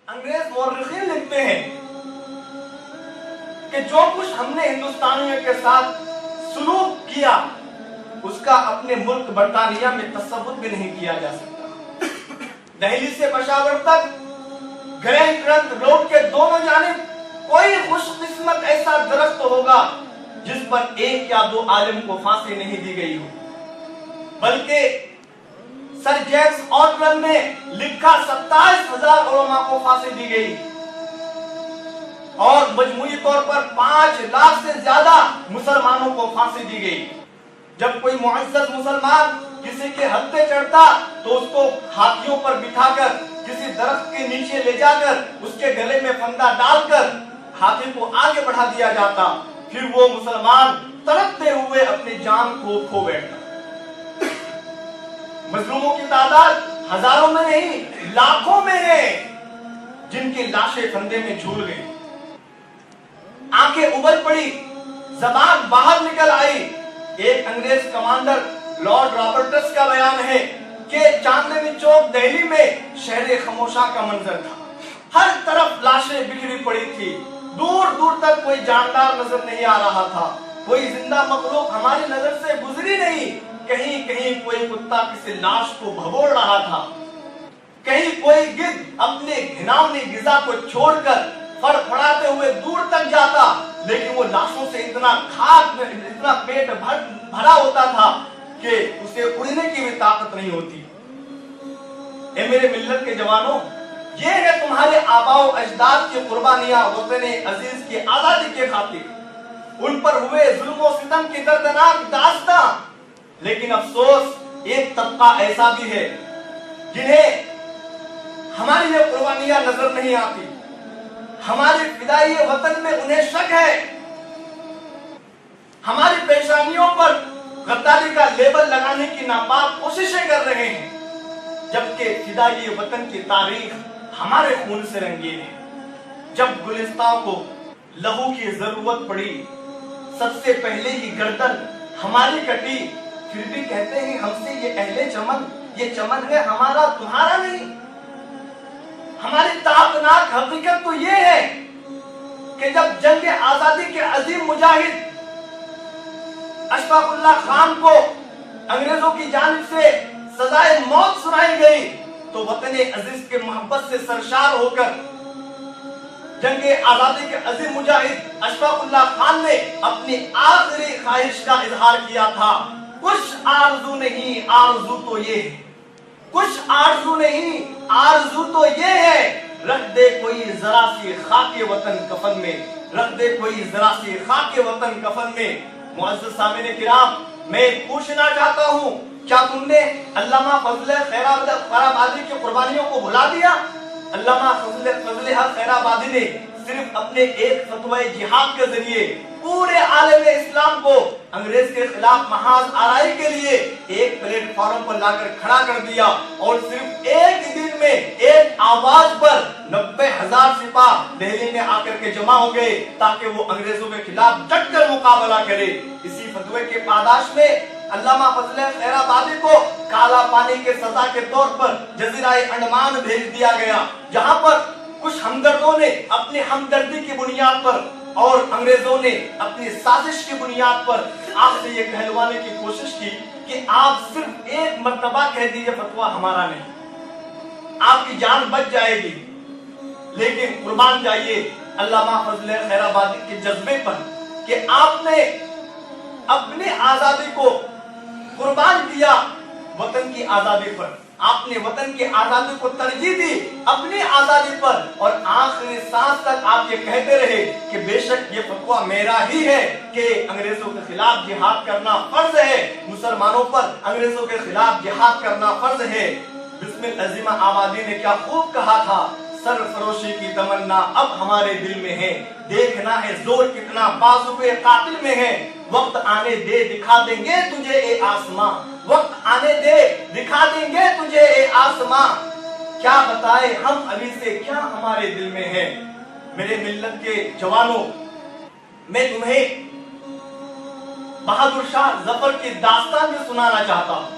انگریز مورخین لکھتے ہیں کہ جو کچھ ہم نے ہندوستانیوں کے ساتھ سلوک کیا اس کا اپنے ملک برطانیہ میں تصور بھی نہیں کیا جا سکتا. دہلی سے پشاور تک گرینڈ ٹرنک روڈ کے دونوں جانب کوئی خوش قسمت ایسا درخت ہوگا جس پر ایک یا دو عالم کو پھانسی نہیں دی گئی ہو، بلکہ سر جیمز آٹلن نے لکھا 27,000 علماء کو پھانسی دی گئی اور مجموعی طور پر 5 لاکھ سے زیادہ مسلمانوں کو پھانسی دی گئی. جب کوئی معزز مسلمان کسی کے ہتھے چڑھتا تو اس کو ہاتھیوں پر بٹھا کر کسی درخت کے نیچے لے جا کر اس کے گلے میں پھندا ڈال کر ہاتھی کو آگے بڑھا دیا جاتا، پھر وہ مسلمان تڑپتے ہوئے اپنی جان کو کھو بیٹھتا. مظلوموں کی تعداد ہزاروں میں نہیں لاکھوں میں ہے جن کی لاشیں پھندے میں جھول گئی، آنکھیں ابل پڑی، زبان باہر نکل آئی. ایک انگریز کمانڈر لارڈ رابرٹس کا بیان ہے کہ چاندنی چوک دہلی میں شہر خاموشاں کا منظر تھا. ہر طرف لاشیں بکھری پڑی تھی، دور دور تک کوئی جاندار نظر نہیں آ رہا تھا، کوئی زندہ مخلوق ہماری نظر سے گزری نہیں. کہیں کہیں کوئی کتا کسی لاش کو بھگوڑ رہا تھا، کہیں کوئی گدھ اپنے گھناؤنی غذا کو چھوڑ کر فڑفڑاتے ہوئے دور تک جاتا، لیکن وہ لاشوں سے اتنا پیٹ بھرا ہوتا تھا کہ اسے اڑنے کی بھی طاقت نہیں ہوتی. اے میرے ملت کے جوانوں، یہ ہے تمہارے آباء و اجداد کی قربانیاں وطن عزیز کی آزادی کے خاطر، ان پر ہوئے ظلم و ستم کی دردناک داستاں. لیکن افسوس ایک طبقہ ایسا بھی ہے جنہیں ہماری یہ قربانیاں نظر نہیں آتی، ہماری فدائی وطن میں انہیں شک ہے، ہماری پیشانیوں پر غداری کا لیبل لگانے کی ناپاک کوششیں کر رہے ہیں، جبکہ فدائی وطن کی تاریخ ہمارے خون سے رنگین ہے. جب گلستان کو لہو کی ضرورت پڑی، سب سے پہلے ہی گردن ہماری کٹی، پھر بھی کہتے ہیں ہم سے یہ اہل چمن، یہ چمن ہے ہمارا تمہارا نہیں. ہماری تابناک حقیقت تو یہ ہے کہ جب جنگ آزادی کے عظیم مجاہد اشفاق اللہ خان کو انگریزوں کی جانب سے سزائے موت سنائی گئی تو وطن عزیز کے محبت سے سرشار ہو کر جنگ آزادی کے عظیم مجاہد اشفاق اللہ خان نے اپنی آخری خواہش کا اظہار کیا تھا، کچھ آرزو نہیں آرزو تو یہ ہے، کچھ آرزو نہیں آرزو تو یہ ہے، رکھ دے کوئی ذرا سی خاک وطن کفن میں، رکھ دے کوئی ذرا سی خاک وطن کفن میں. معزز سامعین کرام، میں پوچھنا چاہتا ہوں، کیا تم نے علامہ فضل خیر آبادی کی قربانیوں کو بھلا دیا؟ علامہ فضل خیر آبادی نے صرف اپنے ایک فتوی جہاد کے ذریعے پورے عالم اسلام کو انگریز کے خلاف محاذ آرائی کے لیے ایک پلیٹ فارم پر لا کر کھڑا کر دیا، اور صرف ایک دن میں ایک آواز پر 90,000 سپاہ دہلی میں آ کر کے جمع ہو گئے تاکہ وہ انگریزوں کے خلاف ڈٹ کر مقابلہ کرے. اسی فتوی کے پاداش میں علامہ فضل خیر آبادی کو کالا پانی کے سزا کے طور پر جزیرہ انڈمان بھیج دیا گیا، جہاں پر کچھ ہمدردوں نے اپنی ہمدردی کی بنیاد پر اور انگریزوں نے اپنی سازش کی بنیاد پر آپ سے یہ کہلوانے کی کوشش کی کہ آپ صرف ایک مرتبہ کہہ دیجئے فتویٰ ہمارا نہیں، آپ کی جان بچ جائے گی. لیکن قربان جائیے علامہ فضل خیر آبادی کے جذبے پر کہ آپ نے اپنی آزادی کو قربان کیا وطن کی آزادی پر، آپ نے وطن کی آزادی کو ترجیح دی اپنی آزادی پر، اور آخری سانس تک آپ یہ کہتے رہے کہ بے شک یہ فتویٰ میرا ہی ہے کہ انگریزوں کے خلاف جہاد کرنا فرض ہے، مسلمانوں پر انگریزوں کے خلاف جہاد کرنا فرض ہے. بسم العظیمہ آبادی نے کیا خوب کہا تھا، سرفروشی کی تمنا اب ہمارے دل میں ہے، دیکھنا ہے زور کتنا بازو پہ قاتل میں ہے، وقت آنے دے دکھا دیں گے تجھے اے آسماں، وقت آنے دے دکھا دیں گے تجھے اے آسماں، کیا بتائے ہم ابھی سے کیا ہمارے دل میں ہے. میرے ملت کے جوانوں، میں تمہیں بہادر شاہ ظفر کی داستان بھی سنانا چاہتا ہوں.